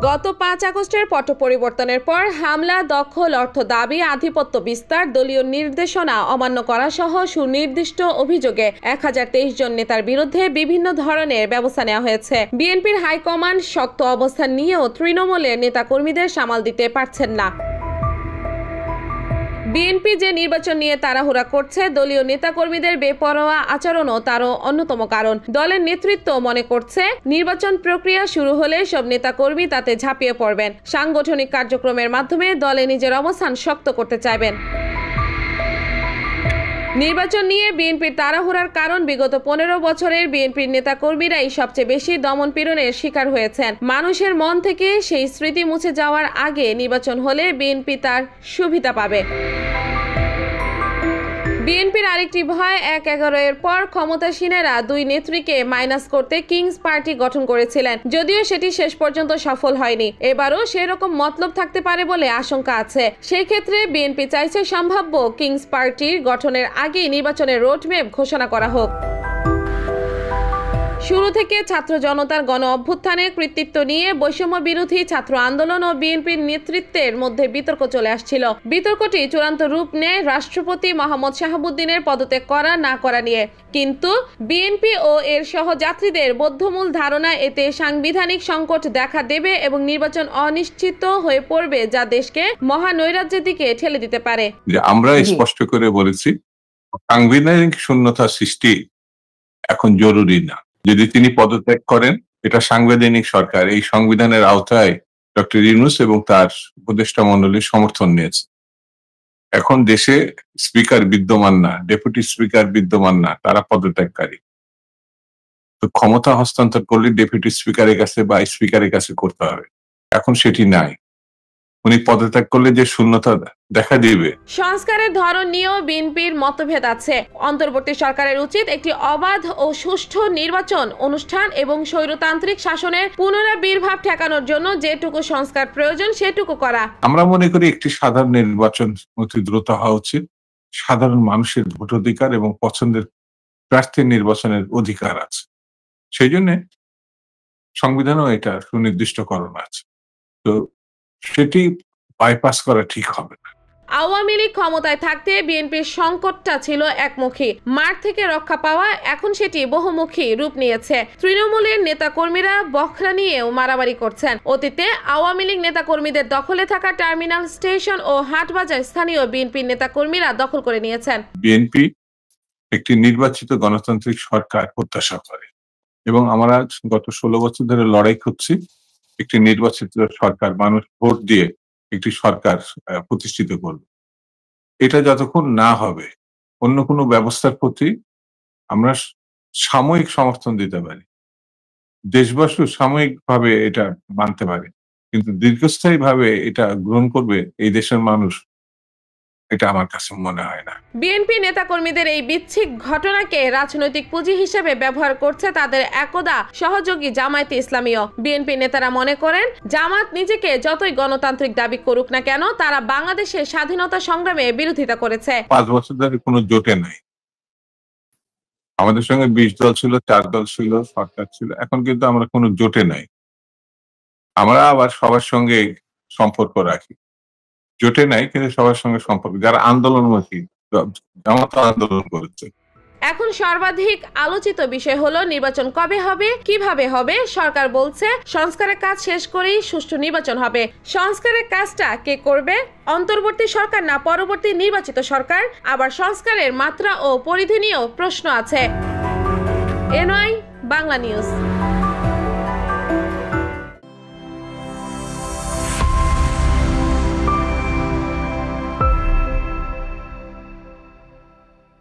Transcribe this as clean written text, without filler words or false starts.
গত ৫ আগস্টের পট পরিবর্তনের পর হামলা, দখল, অর্থ দাবি, আধিপত্য বিস্তার, দলীয় নির্দেশনা অমান্য করা সহ সুনির্দিষ্ট অভিযোগে ১০২৩ জন নেতার বিরুদ্ধে বিভিন্ন ধরনের ব্যবস্থা নেওয়া হয়েছে। বিএনপির হাইকমান্ড শক্ত অবস্থান নিয়েও তৃণমূলের নেতাকর্মীদের সামাল দিতে পারছেন না। বিএনপি যে নির্বাচন নিয়ে তাড়াহুড়া করছে, দলীয় নেতাকর্মীদের বেপরোয়া আচরণও তারও অন্যতম কারণ। দলের নেতৃত্ব মনে করছে নির্বাচন প্রক্রিয়া শুরু হলে সব নেতাকর্মী তাতে ঝাঁপিয়ে পড়বেন, সাংগঠনিক কার্যক্রমের মাধ্যমে দলে নিজের অবস্থান শক্ত করতে চাইবেন। নির্বাচন নিয়ে বিএনপির তাড়াহুড়ার কারণ বিগত ১৫ বছরের বিএনপির নেতাকর্মীরাই সবচেয়ে বেশি দমন-পীড়নের শিকার হয়েছেন। মানুষের মন থেকে সেই স্মৃতি মুছে যাওয়ার আগে নির্বাচন হলে বিএনপি তার সুবিধা পাবে। বিএনপির আরেকটি ভয়, ১/১১ এর পর ক্ষমতাসীনেরা দুই নেত্রীকে মাইনাস করতে কিংস পার্টি গঠন করেছিলেন, যদিও সেটি শেষ পর্যন্ত সফল হয়নি। এবারও সেরকম মতলব থাকতে পারে বলে আশঙ্কা আছে। সেই ক্ষেত্রে বিএনপি চাইছে সম্ভাব্য কিংস পার্টির গঠনের আগেই নির্বাচনের রোডম্যাপ ঘোষণা করা হোক। শুরু থেকে ছাত্র জনতার গণ অভ্যুত্থানে কৃতিত্ব নিয়ে বৈষম্য বিরোধী ছাত্র আন্দোলন ও বিএনপির নেতৃত্বের মধ্যে বিতর্ক চলে আসছিল। বিতর্কটি চূড়ান্ত রূপ নেয় রাষ্ট্রপতি মোহাম্মদ শাহাবুদ্দিনের পদত্যাগ করা না করা নিয়ে। কিন্তু বিএনপি ও এর সহযাত্রীদের বদ্ধমূল ধারণা এতে সাংবিধানিক সংকট দেখা দেবে এবং নির্বাচন অনিশ্চিত হয়ে পড়বে, যা দেশকে মহানৈরাজ্যের দিকে ঠেলে দিতে পারে। আমরা স্পষ্ট করে বলেছি, সাংবিধানিক শূন্যতা সৃষ্টি এখন জরুরি না। যদি তিনি পদত্যাগ করেন, এটা সাংবিধানিক সরকার, এই সংবিধানের আওতায় ডক্টর ইউনূস এবং তার উপদেষ্টা মণ্ডলীর সমর্থন নিয়েছে। এখন দেশে স্পিকার বিদ্যমান না, ডেপুটি স্পিকার বিদ্যমান না, তারা পদত্যাগকারী। তো ক্ষমতা হস্তান্তর করলে ডেপুটি স্পিকারের কাছে বা স্পিকারের কাছে করতে হবে। এখন সেটি নাই। উনি পদত্যাগ করলে যে শূন্যতা দেখা দিবে। সংস্কারের ধরন নিয়েও বিএনপির মতভেদ আছে। অন্তর্বর্তী সরকারের উচিত একটি অবাধ ও সুষ্ঠু নির্বাচন অনুষ্ঠান এবং স্বৈরতান্ত্রিক শাসনের পুনরাবির্ভাব ঠেকানোর জন্য যেটুকু সংস্কার প্রয়োজন সেটুকু করা। আমরা মনে করি একটি সাধারণ নির্বাচন অতি দ্রুত হওয়া উচিত। সাধারণ মানুষের ভোটাধিকার এবং পছন্দের প্রার্থীর নির্বাচনের অধিকার আছে, সেই জন্য সংবিধানেও এটা সুনির্দিষ্টকরণ আছে। তো সেটি বাইপাস করা ঠিক হবে না। আওয়ামী লীগ ক্ষমতায় থাকতে বিএনপির সংকটটা ছিল একমুখী, মাঠ থেকে রক্ষা পাওয়া। এখন সেটি বহুমুখী রূপ নিয়েছে। তৃণমূলের নেতাকর্মীরা বখরা নিয়েও মারামারি করছেন। অতীতে আওয়ামী লীগ নেতাকর্মীদের দখলে থাকা টার্মিনাল স্টেশন ও হাটবাজার স্থানীয় বিএনপির নেতাকর্মীরা দখল করে নিয়েছেন। বিএনপি একটি নির্বাচিত গণতান্ত্রিক সরকার প্রত্যাশা করে এবং আমরা গত 16 বছর ধরে লড়াই করছি একটি নির্বাচিত সরকার, মানুষ ভোট দিয়ে একটি সরকার প্রতিষ্ঠিত করবে। এটা যতক্ষণ না হবে, অন্য কোনো ব্যবস্থার প্রতি আমরা সাময়িক সমর্থন দিতে পারি, দেশবাসী সাময়িকভাবে এটা মানতে পারে, কিন্তু দীর্ঘস্থায়ী ভাবে এটা গ্রহণ করবে এই দেশের মানুষ, এটা আমার কাছে মনে হয় না। বিএনপি নেতাকর্মীদের এই বিচ্ছিক ঘটনাকে রাজনৈতিক পুঁজি হিসেবে ব্যবহার করছে তাদের একদা সহযোগী জামায়াতে ইসলামীও। বিএনপি নেতারা মনে করেন, জামাত নিজেকে যতই গণতান্ত্রিক দাবি করুক না কেন, তারা বাংলাদেশের স্বাধীনতা সংগ্রামে বিরোধিতা করেছে। 5 বছর ধরে কোনো জোটে নাই। আমাদের সঙ্গে 20 দল ছিল, 4 দল ছিল, সরকার ছিল। এখন কিন্তু আমরা কোনো জোটে নাই। আমরা আবার সবার সঙ্গে সম্পর্ক রাখি। জোটে নাই, কিন্তু সবার সঙ্গে সম্পর্ক। যারা আন্দোলনমুখী, জামাত আন্দোলন করেছে। এখন সর্বাধিক আলোচিত বিষয় হলো নির্বাচন কবে হবে, কিভাবে হবে। সরকার বলছে সংস্কারের কাজ শেষ করেই সুষ্ঠু নির্বাচন হবে। সংস্কারের কাজটা কে করবে? অন্তর্বর্তী সরকার না পরবর্তী নির্বাচিত সরকার? আবার সংস্কারের মাত্রা ও পরিধি নিয়েও প্রশ্ন আছে। NY Bangla news.